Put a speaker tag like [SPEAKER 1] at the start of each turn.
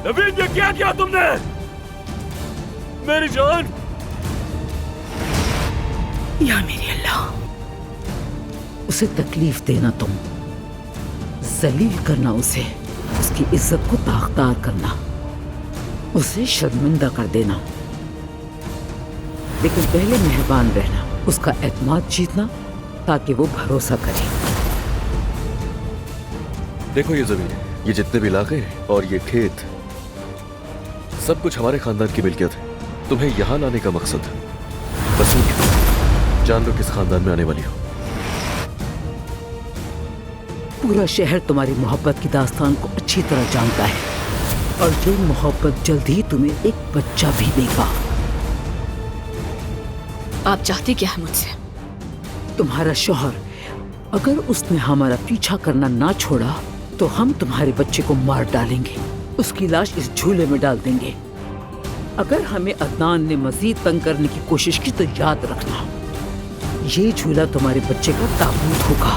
[SPEAKER 1] नवीन, ये क्या किया तुमने? मेरी जान!
[SPEAKER 2] या मेरे अल्लाह, उसे तकलीफ देना, तुम जलील करना, उसे उसकी इज्जत को दागदार करना, उसे शर्मिंदा कर देना। लेकिन पहले मेहरबान रहना, उसका एतमाद जीतना, ताकि वो भरोसा करे।
[SPEAKER 1] देखो ये जमीन, ये जितने भी इलाके और ये खेत, सब कुछ हमारे खानदान की मिल्कियत है। तुम्हें यहाँ लाने का मकसद बस जान लो किस खानदान में आने वाली हो।
[SPEAKER 2] पूरा शहर तुम्हारी मोहब्बत की दास्तान को अच्छी तरह जानता है, और ये मोहब्बत जल्द ही तुम्हें एक बच्चा भी देगा।
[SPEAKER 3] आप चाहती क्या है मुझसे?
[SPEAKER 2] तुम्हारा शौहर, अगर उसने हमारा पीछा करना ना छोड़ा तो हम तुम्हारे बच्चे को मार डालेंगे, उसकी लाश इस झूले में डाल देंगे। अगर हमें अदनान ने मजीद तंग करने की कोशिश की तो याद रखना, ये झूला तुम्हारे बच्चे का ताबूत होगा।